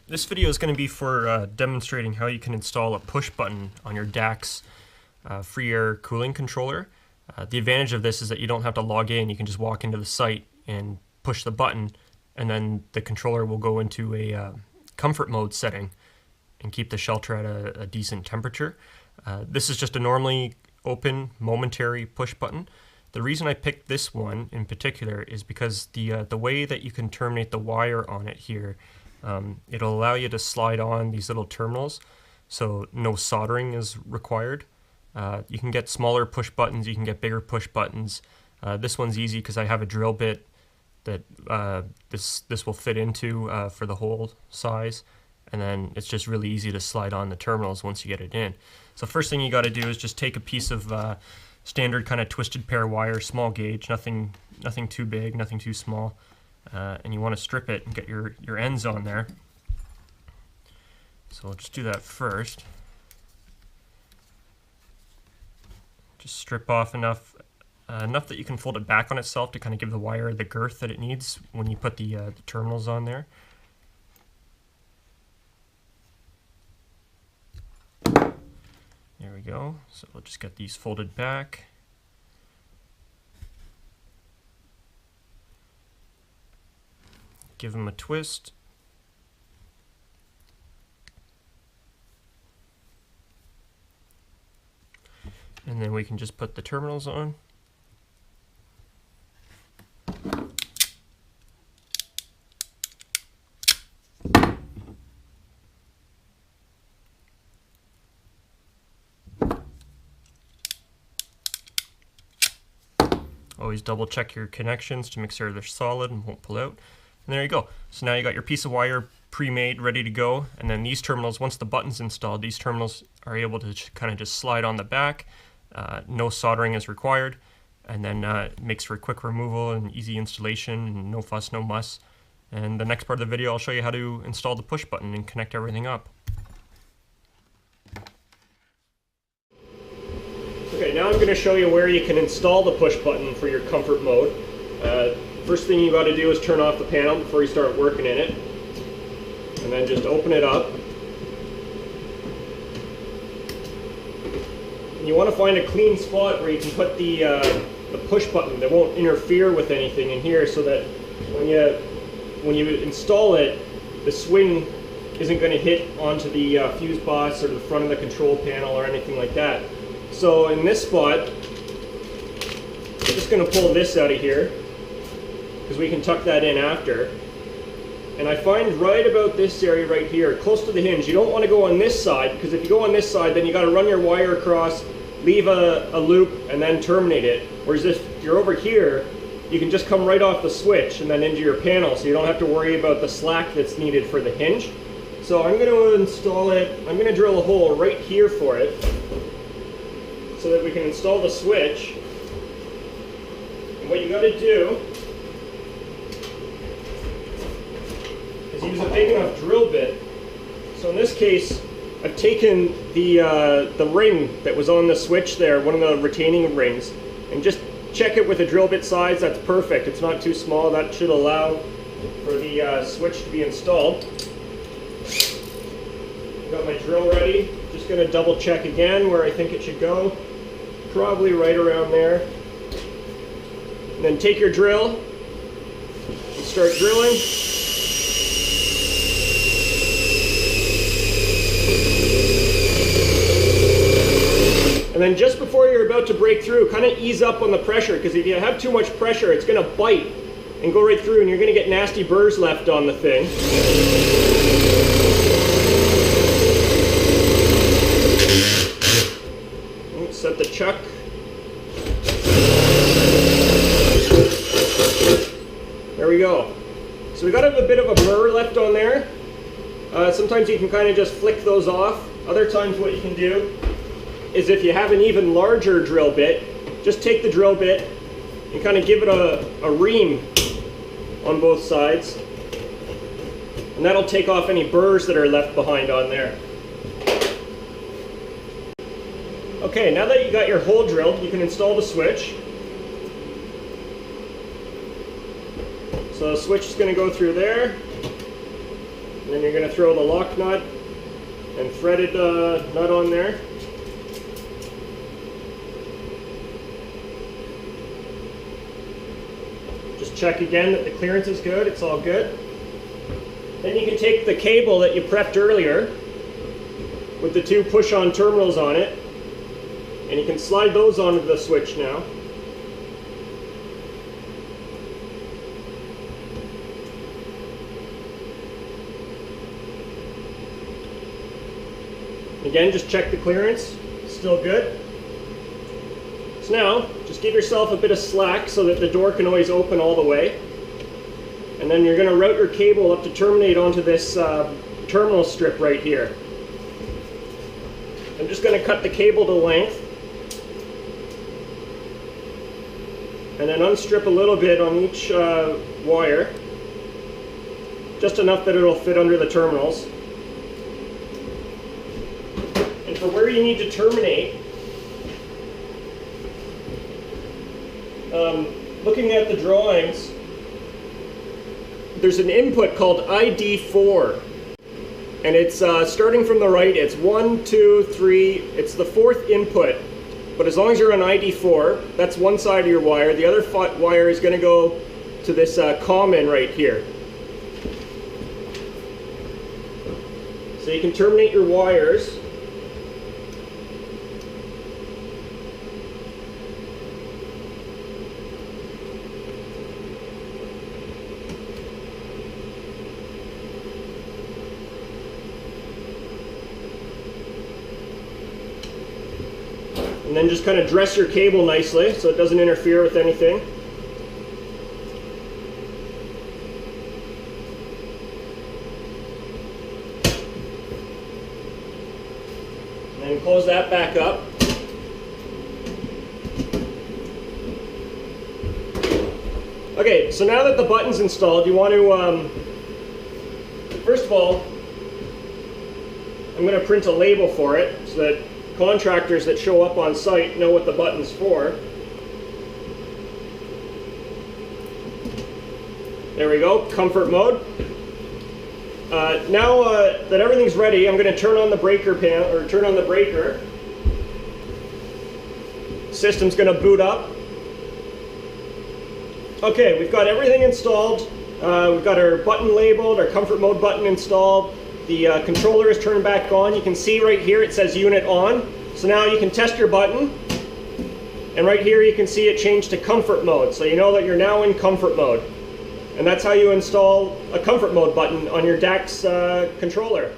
This video is going to be for demonstrating how you can install a push button on your DAQs free air cooling controller. The advantage of this is that you don't have to log in. You can just walk into the site and push the button, and then the controller will go into a comfort mode setting and keep the shelter at a decent temperature. This is just a normally open momentary push button. The reason I picked this one in particular is because the way that you can terminate the wire on it here, it'll allow you to slide on these little terminals, so no soldering is required. You can get smaller push buttons, you can get bigger push buttons. This one's easy because I have a drill bit that this will fit into for the hole size, and then it's just really easy to slide on the terminals once you get it in. So first thing you got to do is just take a piece of standard kind of twisted pair wire, small gauge, nothing too big, nothing too small. And you want to strip it and get your ends on there. So we'll just do that first. Just strip off enough that you can fold it back on itself to kind of give the wire the girth that it needs when you put the terminals on there. There we go. So we'll just get these folded back. Give them a twist. And then we can just put the terminals on. Always double check your connections to make sure they're solid and won't pull out. And there you go. So now you got your piece of wire pre-made, ready to go. And then these terminals, once the button's installed, these terminals are able to kind of just slide on the back. No soldering is required. And then it makes for a quick removal and easy installation, and no fuss, no muss. And the next part of the video, I'll show you how to install the push button and connect everything up. Okay, now I'm going to show you where you can install the push button for your comfort mode. First thing you got to do is turn off the panel before you start working in it, and then just open it up. And you want to find a clean spot where you can put the push button that won't interfere with anything in here, so that when you install it, the swing isn't going to hit onto the fuse box or the front of the control panel or anything like that. So in this spot, I'm just going to pull this out of here, because we can tuck that in after. And I find right about this area right here, close to the hinge, you don't want to go on this side, because if you go on this side, then you got to run your wire across, leave a loop, and then terminate it. Whereas if you're over here, you can just come right off the switch and then into your panel, so you don't have to worry about the slack that's needed for the hinge. So I'm going to install it, I'm going to drill a hole right here for it, so that we can install the switch. And what you got to do is use a big enough drill bit. So in this case, I've taken the ring that was on the switch there, one of the retaining rings, and just check it with a drill bit size. That's perfect. It's not too small. That should allow for the switch to be installed. Got my drill ready. Just going to double check again where I think it should go. Probably right around there. And then take your drill and start drilling. And then just before you're about to break through, kind of ease up on the pressure, because if you have too much pressure, it's going to bite and go right through, and you're going to get nasty burrs left on the thing. Set the chuck. There we go. So we got a bit of a burr left on there. Sometimes you can kind of just flick those off. Other times what you can do is, if you have an even larger drill bit, just take the drill bit and kind of give it a ream on both sides. And that'll take off any burrs that are left behind on there. Okay, now that you got your hole drilled, you can install the switch. So the switch is going to go through there. And then you're going to throw the lock nut and threaded nut on there. Just check again that the clearance is good, it's all good. Then you can take the cable that you prepped earlier with the two push-on terminals on it, and you can slide those onto the switch now. Again, just check the clearance, still good. So now, just give yourself a bit of slack so that the door can always open all the way. And then you're going to route your cable up to terminate onto this terminal strip right here. I'm just going to cut the cable to length. And then unstrip a little bit on each wire. Just enough that it'll fit under the terminals. And for where you need to terminate, looking at the drawings, there's an input called ID4, and it's starting from the right. It's 1, 2, 3, it's the fourth input, but as long as you're on ID4, that's one side of your wire. The other wire is going to go to this common right here. So you can terminate your wires. And then just kind of dress your cable nicely so it doesn't interfere with anything. And then close that back up. Okay, so now that the button's installed, you want to, first of all, I'm going to print a label for it so that contractors that show up on site know what the button's for. There we go, comfort mode. Now that everything's ready, I'm going to turn on the breaker panel, or turn on the breaker. System's going to boot up. Okay, we've got everything installed. We've got our button labeled, our comfort mode button installed. The controller is turned back on. You can see right here it says unit on. So now you can test your button. And right here you can see it changed to comfort mode. So you know that you're now in comfort mode. And that's how you install a comfort mode button on your DAQs controller.